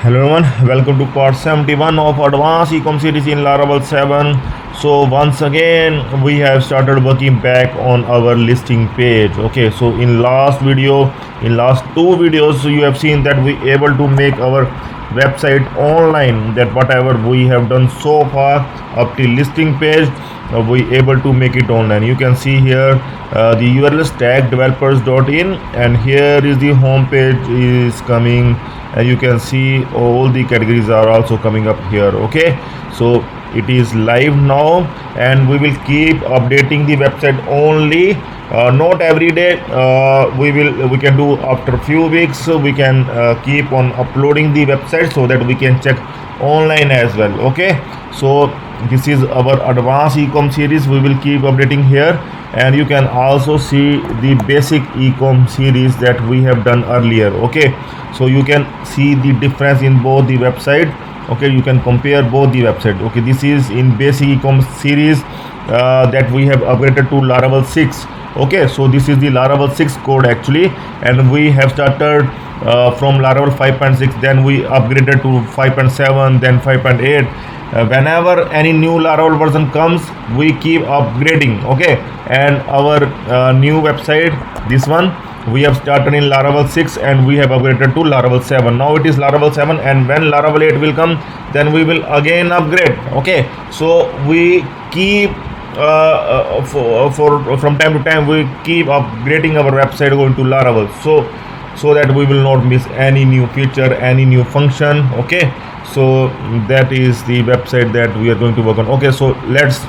Hello everyone, welcome to part 71 of Advanced Ecom series in Laravel 7. So once again we have started working back on our listing page. Okay, so in last two videos you have seen that we able to make our website online, that whatever we have done so far up till listing page, we able to make it online. You can see here the URL is tag developers.in, and here is the home page is coming, and you can see all the categories are also coming up here. Okay, so it is live now, and we will keep updating the website only, not every day. We can do after few weeks. So we can keep on uploading the website so that we can check online as well. Okay, so this is our advanced ecom series. We will keep updating here, and you can also see the basic ecom series that we have done earlier. Okay, so you can see the difference in both the website. Okay, you can compare both the website. Okay, this is in basic ecom series that we have upgraded to Laravel 6. Okay, so this is the Laravel 6 code actually, and we have started from Laravel 5.6, then we upgraded to 5.7, then 5.8. Whenever any new Laravel version comes, we keep upgrading. Okay, and our new website, this one, we have started in Laravel 6 and we have upgraded to Laravel 7. Now it is Laravel 7, and when Laravel 8 will come, then we will again upgrade. Okay, so we keep for from time to time we keep upgrading our website going to Laravel, so that we will not miss any new feature, any new function. Okay, so that is the website that we are going to work on. Okay, so let's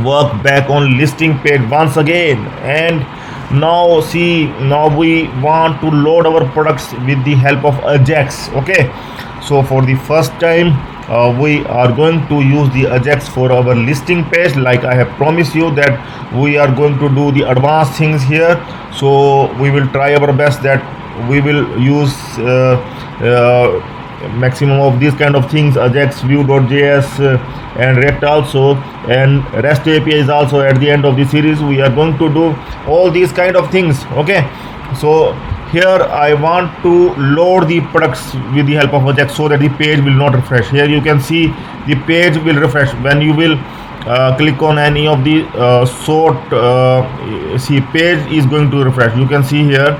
work back on listing page once again, and now see, now we want to load our products with the help of Ajax. Okay, so for the first time we are going to use the Ajax for our listing page, like I have promised you that we are going to do the advanced things here. So we will try our best that we will use maximum of these kind of things, Ajax, Vue.js, and React also, and REST API is also at the end of the series. We are going to do all these kind of things. Okay, so here I want to load the products with the help of Ajax so that the page will not refresh. Here you can see the page will refresh when you will click on any of the sort. See, page is going to refresh. You can see here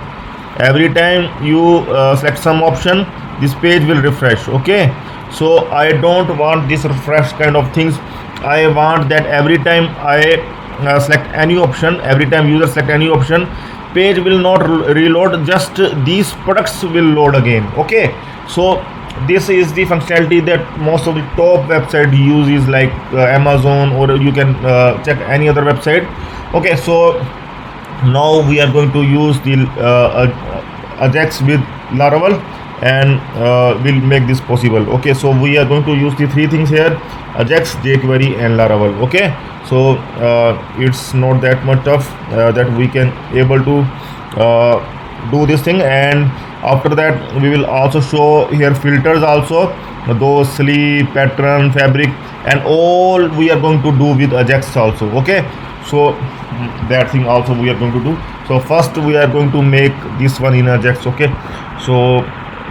every time you select some option, this page will refresh. Okay, so I don't want this refresh kind of things. I want that every time I select any option, every time user select any option, page will not reload, just these products will load again. Okay, so this is the functionality that most of the top website uses, like Amazon, or you can check any other website. Okay, so now we are going to use the Ajax with Laravel, and we'll make this possible. Okay, so we are going to use the three things here: Ajax, jQuery, and Laravel. Okay, so it's not that much tough that we can able to do this thing. And after that we will also show here filters also, those sleep, pattern, fabric, and all we are going to do with Ajax also. Okay, so that thing also we are going to do. So first we are going to make this one in Ajax. Okay, so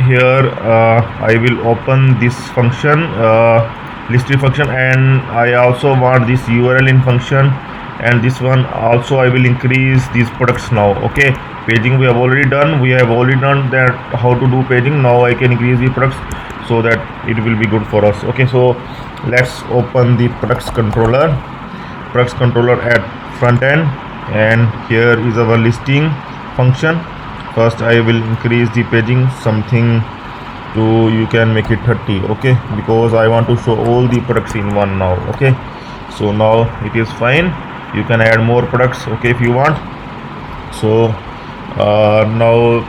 here I will open this function, listing function, and I also want this URL in function, and this one also I will increase these products now. Okay, paging we have already done, that how to do paging. Now I can increase the products so that it will be good for us. Okay, so let's open the products controller at front end, and here is our listing function. First I will increase the paging something to, you can make it 30. Okay, because I want to show all the products in one now. Okay, so now it is fine. You can add more products, okay, if you want. So now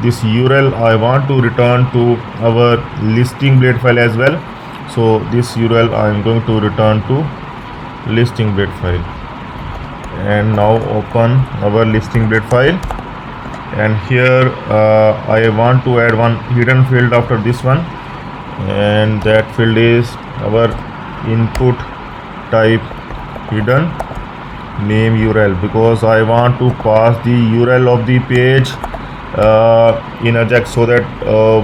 this URL I want to return to our listing blade file as well. So this URL I am going to return to listing blade file, and now open our listing blade file, and here I want to add one hidden field after this one, and that field is our input type hidden name URL, because I want to pass the URL of the page in Ajax, so that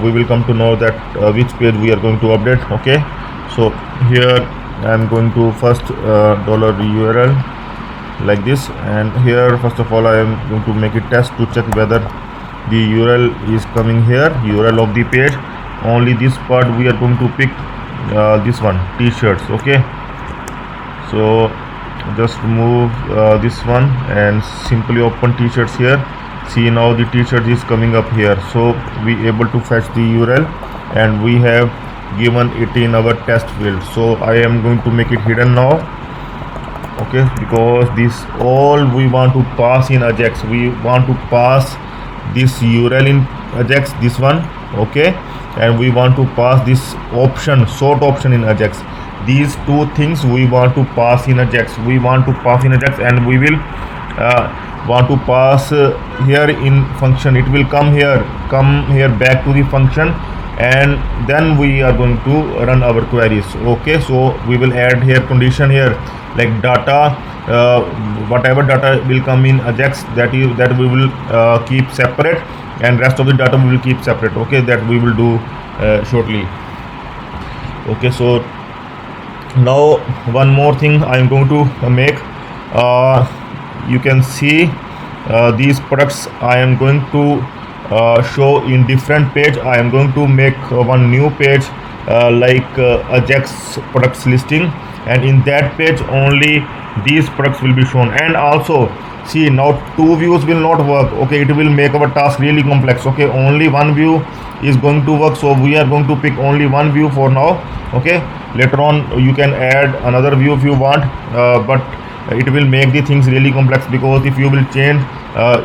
we will come to know that which page we are going to update. Okay, so here I am going to first dollar URL like this, and here first of all I am going to make it test to check whether the URL is coming here, URL of the page. Only this part we are going to pick, this one, t-shirts. Okay, so just move this one and simply open t-shirts here. See, now the t-shirt is coming up here, so we able to fetch the URL, and we have given it in our test field. So I am going to make it hidden now. Okay, because this all we want to pass in Ajax, we want to pass this URL in Ajax, this one. Okay, and we want to pass this option, sort option in Ajax. These two things we want to pass in Ajax, and we will want to pass here in function. It will come here back to the function, and then we are going to run our queries. Okay, so we will add here condition here, like data, whatever data will come in Ajax, that we will keep separate, and rest of the data we will keep separate. Okay, that we will do shortly. Okay, so now one more thing I am going to make. You can see these products I am going to show in different page. I am going to make one new page, like Ajax products listing, and in that page only these products will be shown. And also, see, now two views will not work. Okay, it will make our task really complex. Okay, only one view is going to work, so we are going to pick only one view for now. Okay, later on you can add another view if you want, but it will make the things really complex, because if you will change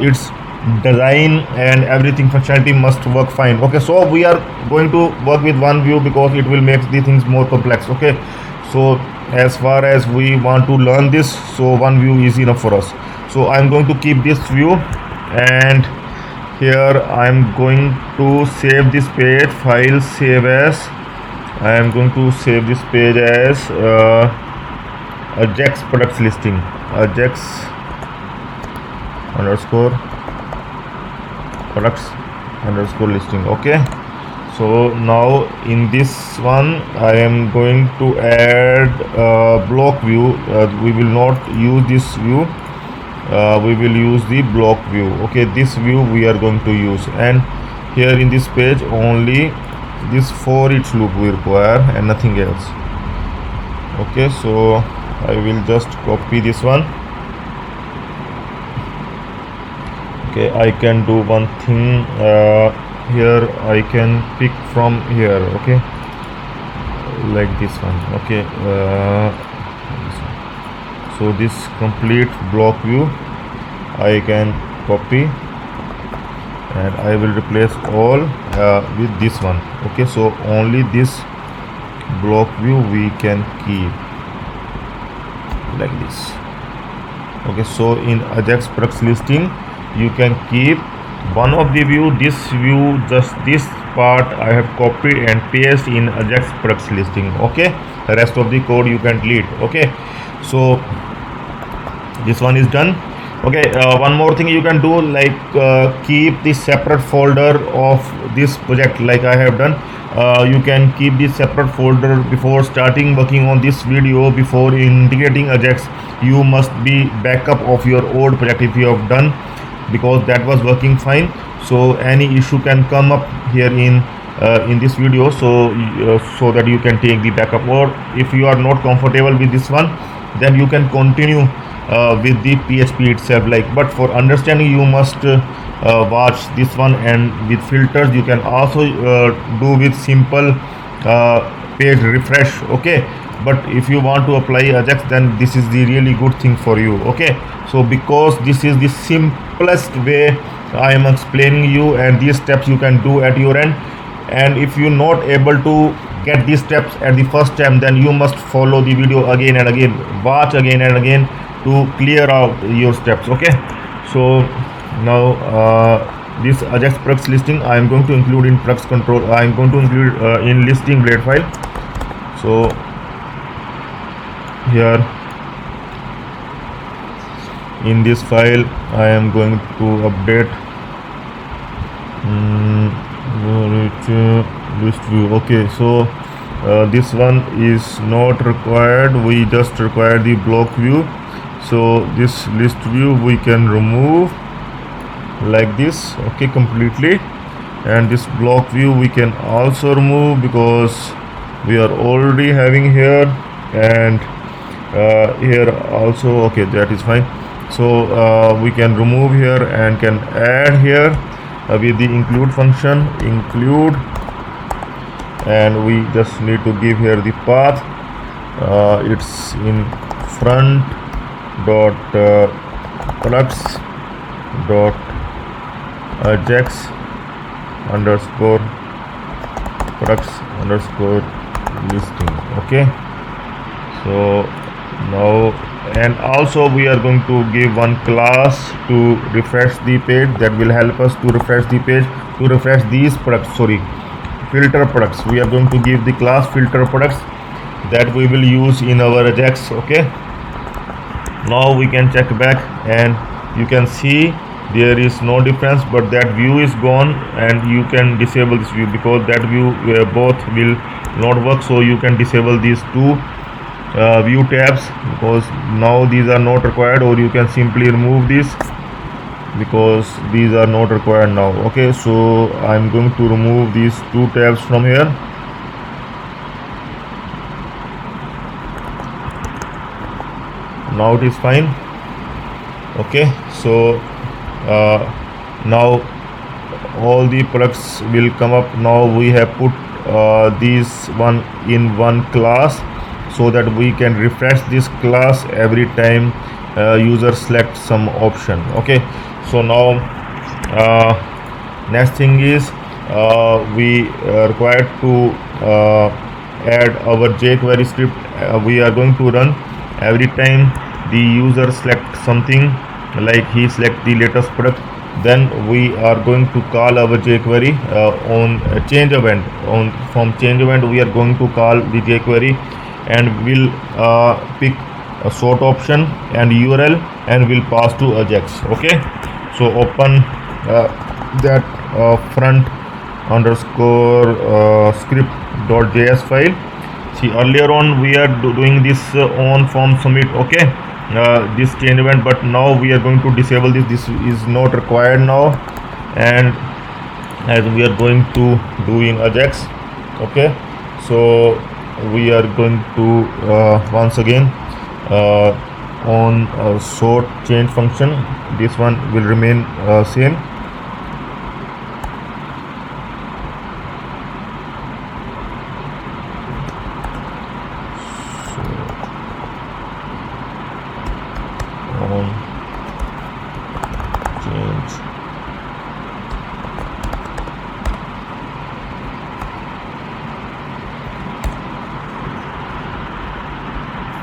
its design and everything, functionality must work fine. Okay, so we are going to work with one view because it will make the things more complex. Okay, so as far as we want to learn this, so one view is enough for us. So I'm going to keep this view, and here I'm going to save this page, file, save as. I am going to save this page as Ajax products listing, Ajax underscore products underscore listing. Okay, so now in this one I am going to add block view. We will not use this view, we will use the block view. Okay, this view we are going to use, and here in this page only this for each loop we require and nothing else. Okay, so I will just copy this one. Okay, I can do one thing here. I can pick from here. Okay, like this one. Okay, so this complete block view I can copy, and I will replace all with this one. Okay, so only this block view we can keep like this. Okay, so in Ajax products listing you can keep one of the view, this view, just this part I have copied and paste in Ajax products listing. Okay, the rest of the code you can delete. Okay, so this one is done. Okay, one more thing you can do, like keep the separate folder of this project, like I have done. You can keep this separate folder before starting working on this video. Before integrating Ajax, you must be backup of your old project if you have done, because that was working fine. So any issue can come up here in this video, so so that you can take the backup. Or if you are not comfortable with this one, then you can continue with the PHP itself, like, but for understanding you must watch this one. And with filters you can also do with simple page refresh. Okay, but if you want to apply Ajax, then this is the really good thing for you. Okay, so because this is the simplest way I am explaining you, and these steps you can do at your end. And if you're not able to get these steps at the first time, then you must follow the video again and again, watch again and again to clear out your steps. Okay, so now this Ajax products listing I am going to include in products control. I am going to include in listing blade file. So here in this file I am going to update List view. Okay, so this one is not required, we just require the block view. So this list view we can remove like this, okay, completely. And this block view we can also remove because we are already having here, and here also, okay, that is fine. So we can remove here and can add here with the include function, include, and we just need to give here the path. It's in front dot products dot ajax underscore products underscore listing. Okay, so now, and also we are going to give one class to refresh the page, that will help us to refresh the page, to refresh these products, sorry, filter products. We are going to give the class filter products that we will use in our ajax. Okay, now we can check back and you can see there is no difference, but that view is gone, and you can disable this view because that view both will not work. So you can disable these two view tabs because now these are not required, or you can simply remove this because these are not required now. Okay, so I'm going to remove these two tabs from here. Now it is fine. Okay, so now all the products will come up. Now we have put these one in one class so that we can refresh this class every time user select some option. Okay, so now next thing is we are required to add our jQuery script. We are going to run every time the user select something, like he select the latest product, then we are going to call our jQuery on change event. From change event we are going to call the jQuery, and will pick a sort option and URL and will pass to ajax. Okay, so open that front underscore script.js file. See, earlier on we are doing this on form submit. Okay, this change event, but now we are going to disable this is not required now, and as we are going to do in ajax. Okay, so we are going to once again on sort change function, this one will remain same.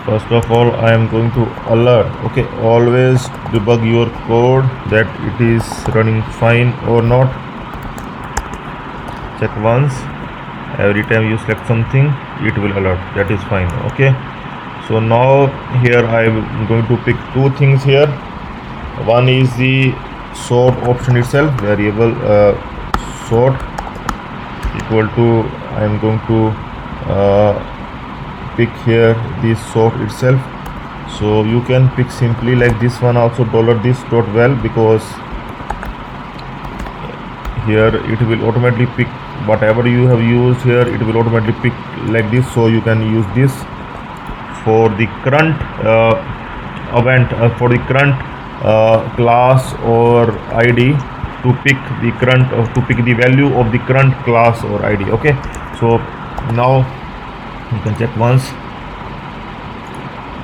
First of all, I am going to alert. Okay, always debug your code that it is running fine or not. Check once. Every time you select something, it will alert. That is fine. Okay, so now here I am going to pick two things here. One is the sort option itself, variable sort equal to, I am going to pick here this sort itself. So you can pick simply like this one also $this.val, because here it will automatically pick whatever you have used here, it will automatically pick like this. So you can use this for the current event, for the current class or ID, to pick the current to pick the value of the current class or ID. Okay, so now you can check once.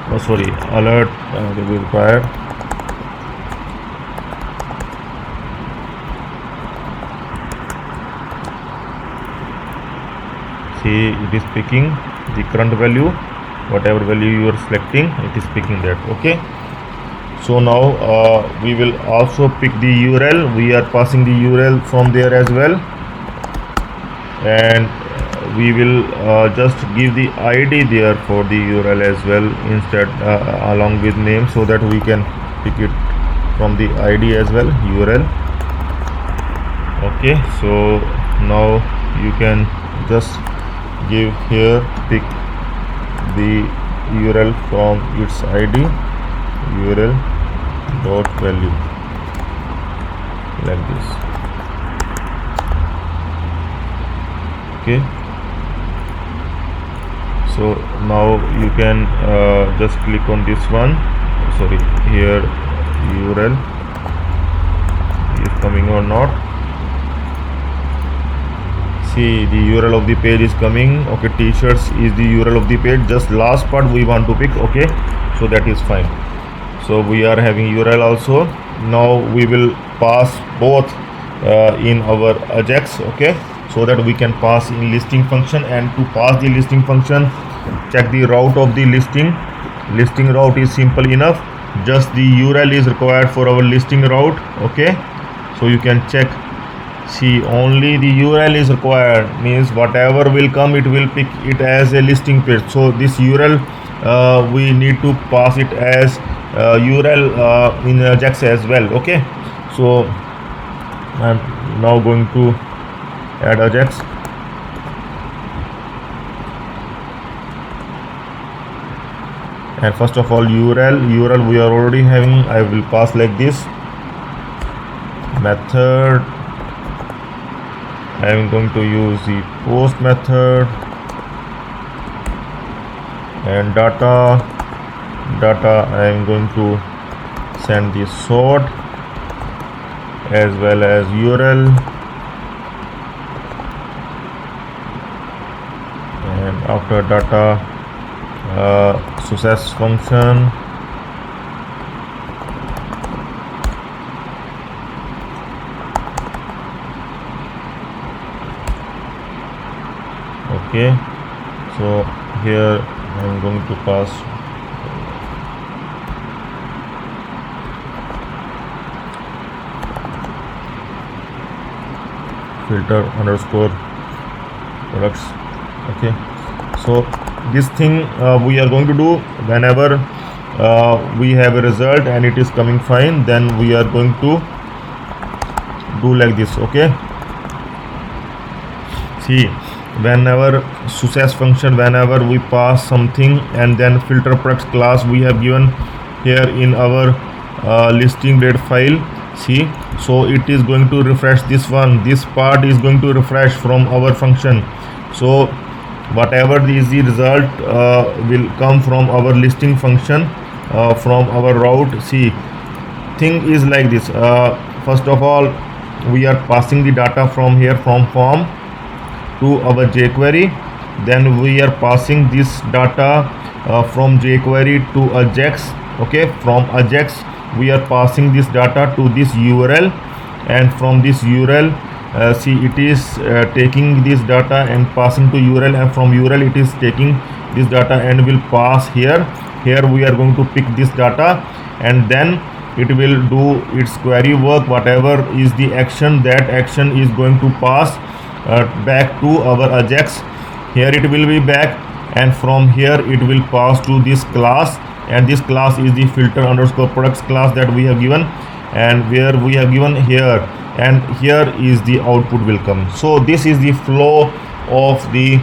Oh, sorry, alert will be required. See, it is picking the current value, whatever value you are selecting, it is picking that. Okay, so now we will also pick the URL. We are passing the URL from there as well, and we will just give the ID there for the URL as well instead, along with name, so that we can pick it from the ID as well, URL. Okay, so now you can just give here, pick the URL from its ID, URL dot value, like this. Okay, so now you can just click on this one. Sorry, here URL is coming or not. See, the URL of the page is coming. Okay, t-shirts is the URL of the page. Just last part we want to pick. Okay, so that is fine. So we are having URL also. Now we will pass both in our Ajax. Okay, so that we can pass in listing function. And to pass the listing function, check the route of the listing. Listing route is simple enough. Just the URL is required for our listing route. Okay, so you can check. See, only the URL is required, means whatever will come, it will pick it as a listing page. So this URL we need to pass it as URL in Ajax as well. Okay, so I'm now going to add Ajax. And first of all, URL we are already having. I will pass like this. Method, I am going to use the post method. And data I am going to send the sort as well as URL. And after data, success function. Okay, so here I am going to pass filter underscore products. Okay, so this thing we are going to do whenever we have a result and it is coming fine, then we are going to do like this. Okay, see, whenever success function, whenever we pass something and then filter products class we have given here in our listing blade file. See, so it is going to refresh this one. This part is going to refresh from our function. So whatever is the result will come from our listing function, from our route. See, thing is like this. First of all, we are passing the data from here, from form to our jQuery. Then we are passing this data from jQuery to Ajax. Okay, from Ajax we are passing this data to this URL, and from this URL, see, it is taking this data and passing to URL, and from URL it is taking this data and will pass here. Here we are going to pick this data, and then it will do its query work. Whatever is the action, that action is going to pass back to our Ajax. Here it will be back, and from here it will pass to this class, and this class is the filter underscore products class that we have given, and where we have given here, and here is the output will come. So this is the flow of the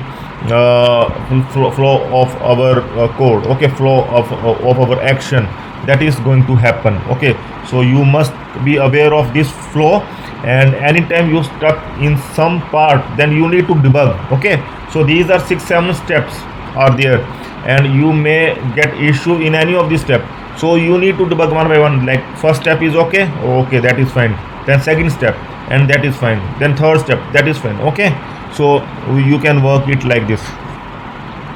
flow of our code. Okay, flow of our action that is going to happen. Okay, so you must be aware of this flow, and anytime you stuck in some part, then you need to debug. Okay, so these are 6-7 steps are there, and you may get issue in any of these steps. So you need to debug one by one. Like first step is okay, that is fine. Then second step, and that is fine. Then third step, that is fine. Okay, so you can work it like this.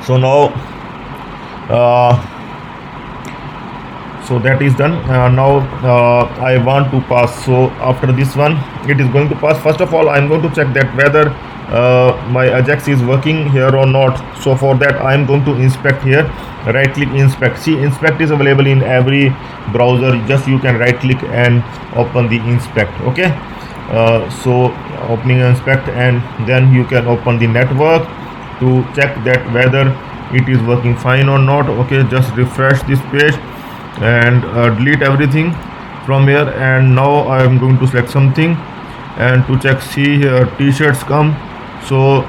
So now so that is done. Now I want to pass. So after this one, it is going to pass. First of all, I am going to check that whether my Ajax is working here or not. So for that, I am going to inspect here. Right click, inspect. See, inspect is available in every browser. Just you can right click and open the inspect. Okay, so opening inspect, and then you can open the network to check that whether it is working fine or not. Okay, just refresh this page and delete everything from here, and now I am going to select something, and to check, see here t-shirts come. So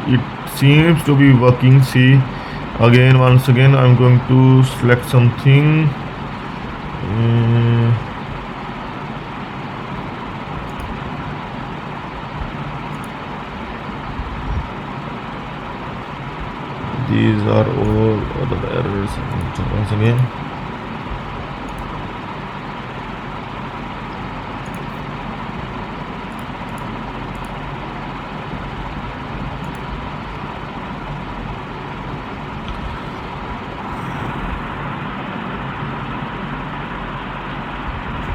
it seems to be working. See again, once again I'm going to select something. These are all other errors. Once again,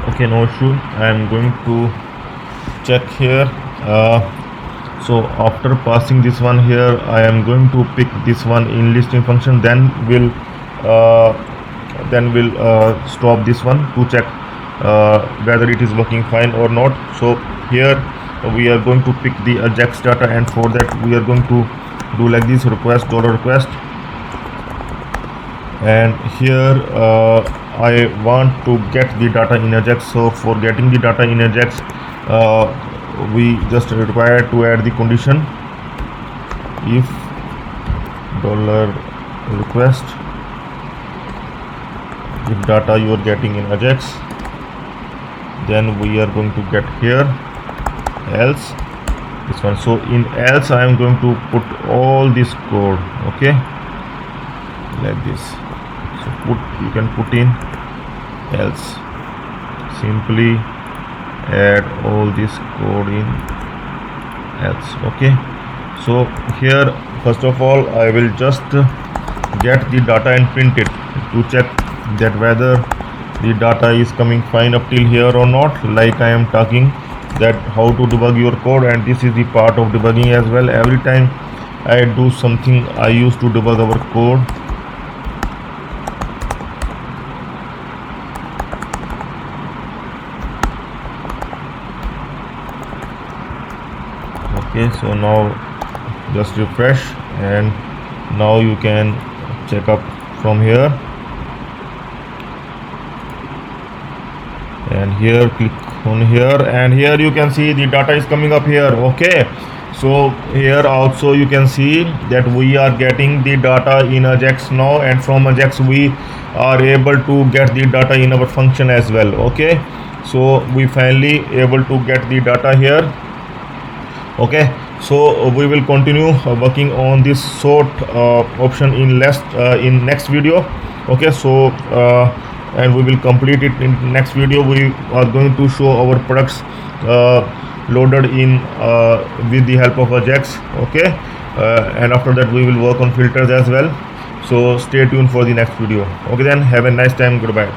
okay, no issue. I am going to check here. So after passing this one here, I am going to pick this one in listing function, then we'll stop this one to check whether it is working fine or not. So here we are going to pick the Ajax data, and for that we are going to do like this: request $request, and here I want to get the data in Ajax. So for getting the data in Ajax, we just require to add the condition if $request, if data you are getting in Ajax, then we are going to get here else this one. So in else I am going to put all this code, okay, like this. So you can put in else, simply add all this code in else, okay. So here first of all I will just get the data and print it to check that whether the data is coming fine up till here or not. Like I am talking that how to debug your code, and this is the part of debugging as well. Every time I do something, I used to debug our code. Okay, so now just refresh, and now you can check up from here, and here click on here, and here you can see the data is coming up here, okay. So here also you can see that we are getting the data in Ajax now, and from Ajax we are able to get the data in our function as well, okay. So we finally able to get the data here, okay. So we will continue working on this sort option in next video, okay. So and we will complete it in next video. We are going to show our products loaded in with the help of Ajax, okay. And after that we will work on filters as well. So stay tuned for the next video, okay. Then have a nice time, goodbye.